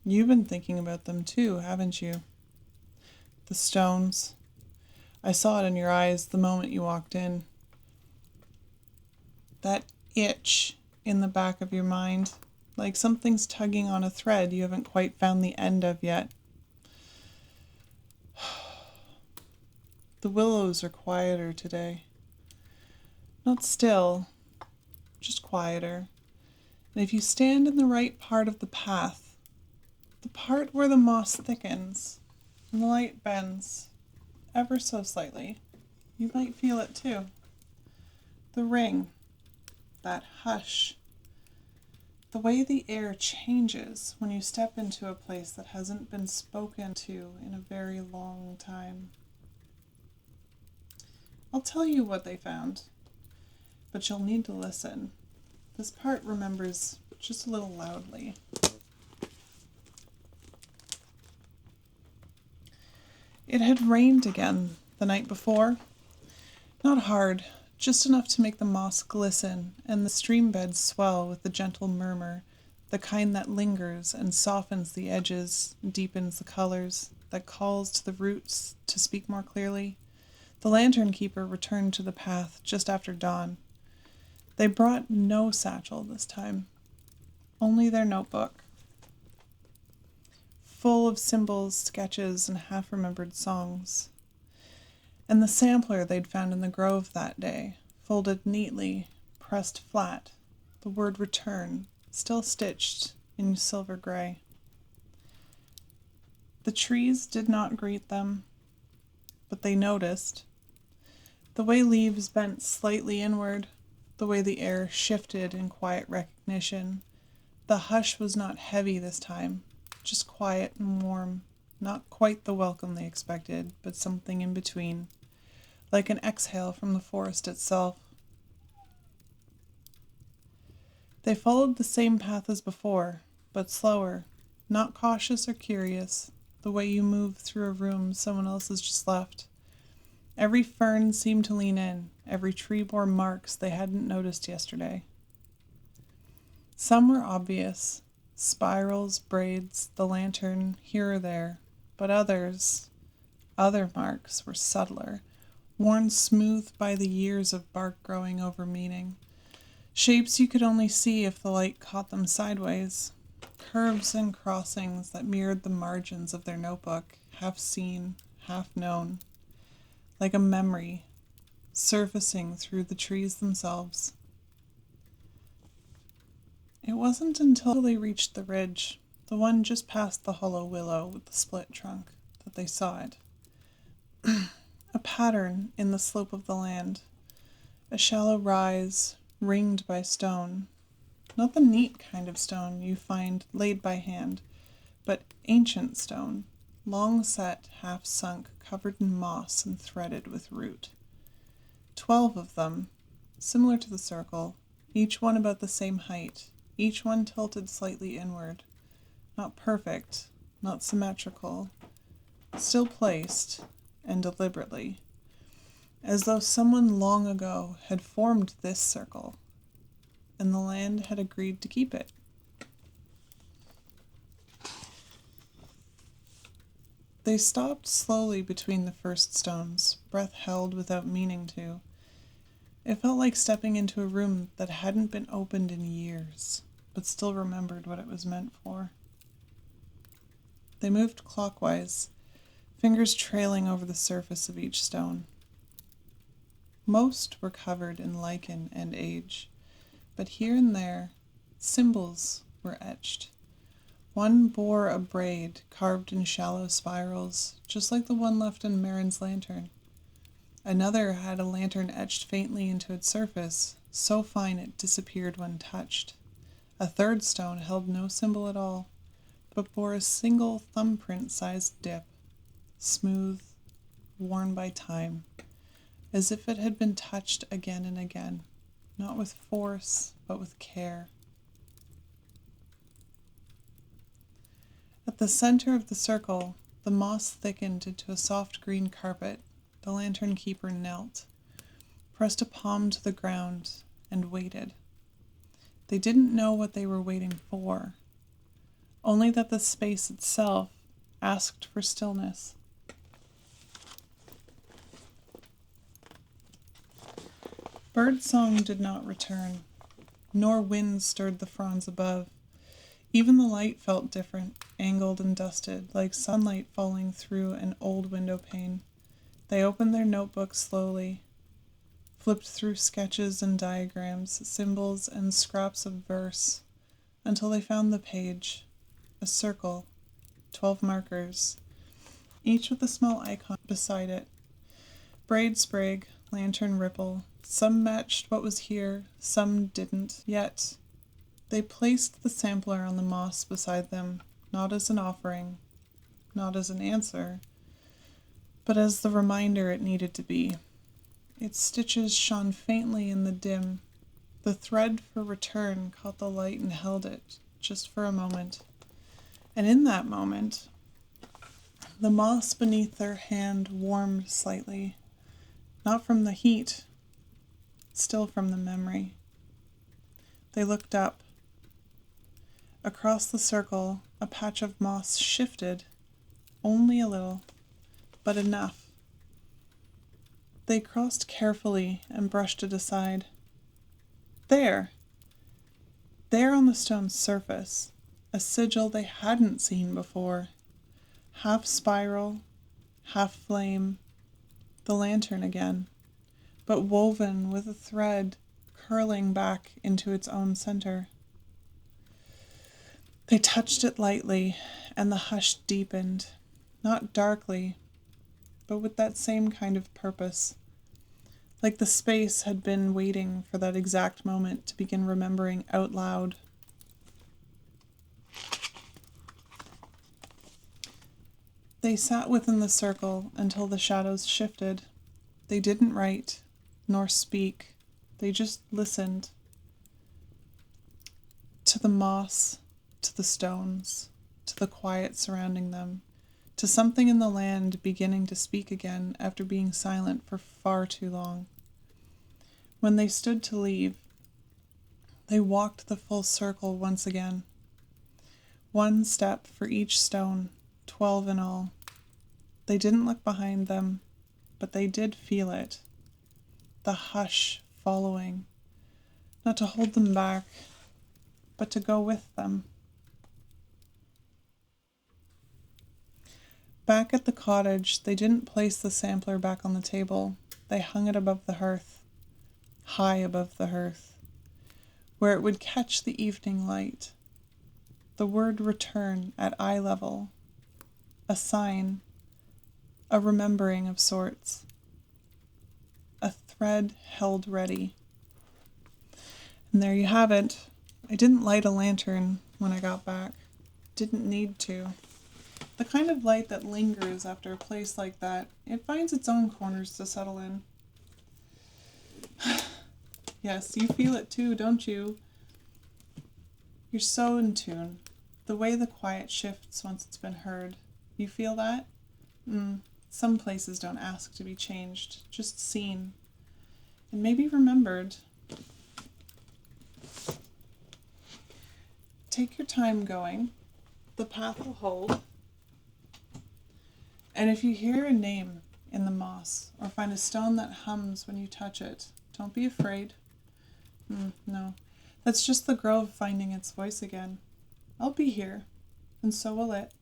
You've been thinking about them too, haven't you? The stones. I saw it in your eyes the moment you walked in. That itch in the back of your mind, like something's tugging on a thread you haven't quite found the end of yet. The willows are quieter today. Not still, just quieter. And if you stand in the right part of the path, the part where the moss thickens and the light bends ever so slightly, you might feel it too. The ring, that hush, the way the air changes when you step into a place that hasn't been spoken to in a very long time. I'll tell you what they found, but you'll need to listen. This part remembers just a little loudly. It had rained again the night before. Not hard, just enough to make the moss glisten and the stream beds swell with the gentle murmur, the kind that lingers and softens the edges, deepens the colors, that calls to the roots to speak more clearly. The lantern keeper returned to the path just after dawn. They brought no satchel this time, only their notebook, full of symbols, sketches, and half-remembered songs. And the sampler they'd found in the grove that day, folded neatly, pressed flat, the word return, still stitched in silver gray. The trees did not greet them, but they noticed. The way leaves bent slightly inward, the way the air shifted in quiet recognition. The hush was not heavy this time, just quiet and warm, not quite the welcome they expected, but something in between, like an exhale from the forest itself. They followed the same path as before, but slower, not cautious or curious, the way you move through a room someone else has just left. Every fern seemed to lean in, every tree bore marks they hadn't noticed yesterday. Some were obvious, spirals, braids, the lantern, here or there, but other marks were subtler, worn smooth by the years of bark growing over meaning. Shapes you could only see if the light caught them sideways, curves and crossings that mirrored the margins of their notebook, half seen, half known, like a memory surfacing through the trees themselves. It wasn't until they reached the ridge, the one just past the hollow willow with the split trunk, that they saw it. A pattern in the slope of the land, a shallow rise ringed by stone, not the neat kind of stone you find laid by hand, but ancient stone, long set, half sunk, covered in moss and threaded with root. 12 of them, similar to the circle, each one about the same height, each one tilted slightly inward, not perfect, not symmetrical, still placed, and deliberately, as though someone long ago had formed this circle, and the land had agreed to keep it. They stopped slowly between the first stones, breath held without meaning to. It felt like stepping into a room that hadn't been opened in years, but still remembered what it was meant for. They moved clockwise, fingers trailing over the surface of each stone. Most were covered in lichen and age, but here and there, symbols were etched. One bore a braid carved in shallow spirals, just like the one left in Marin's lantern. Another had a lantern etched faintly into its surface, so fine it disappeared when touched. A third stone held no symbol at all, but bore a single thumbprint-sized dip, smooth, worn by time, as if it had been touched again and again, not with force, but with care. At the center of the circle, the moss thickened into a soft green carpet. The lantern keeper knelt, pressed a palm to the ground, and waited. They didn't know what they were waiting for, only that the space itself asked for stillness. Birdsong did not return, nor wind stirred the fronds above. Even the light felt different, angled and dusted, like sunlight falling through an old window pane. They opened their notebooks slowly, flipped through sketches and diagrams, symbols and scraps of verse, until they found the page, a circle, 12 markers, each with a small icon beside it. Braid sprig, lantern ripple, some matched what was here, some didn't, yet they placed the sampler on the moss beside them, not as an offering, not as an answer, but as the reminder it needed to be. Its stitches shone faintly in the dim. The thread for return caught the light and held it, just for a moment. And in that moment, the moss beneath their hand warmed slightly, not from the heat, still from the memory. They looked up. Across the circle, a patch of moss shifted, only a little, but enough. They crossed carefully and brushed it aside. There on the stone's surface, a sigil they hadn't seen before. Half spiral, half flame, the lantern again, but woven with a thread curling back into its own center. They touched it lightly, and the hush deepened, not darkly, but with that same kind of purpose, like the space had been waiting for that exact moment to begin remembering out loud. They sat within the circle until the shadows shifted. They didn't write, nor speak. They just listened. To the moss, to the stones, to the quiet surrounding them, to something in the land beginning to speak again after being silent for far too long. When they stood to leave, they walked the full circle once again. One step for each stone, 12 in all. They didn't look behind them, but they did feel it. The hush following, not to hold them back, but to go with them. Back at the cottage, they didn't place the sampler back on the table. They hung it above the hearth, high above the hearth, where it would catch the evening light. The word return at eye level, a sign, a remembering of sorts, a thread held ready. And there you have it. I didn't light a lantern when I got back. Didn't need to. The kind of light that lingers after a place like that, it finds its own corners to settle in. Yes, you feel it too, don't you? You're so in tune. The way the quiet shifts once it's been heard. You feel that? Some places don't ask to be changed, just seen. And maybe remembered. Take your time going. The path will hold. And if you hear a name in the moss, or find a stone that hums when you touch it, don't be afraid. No, that's just the grove finding its voice again. I'll be here, and so will it.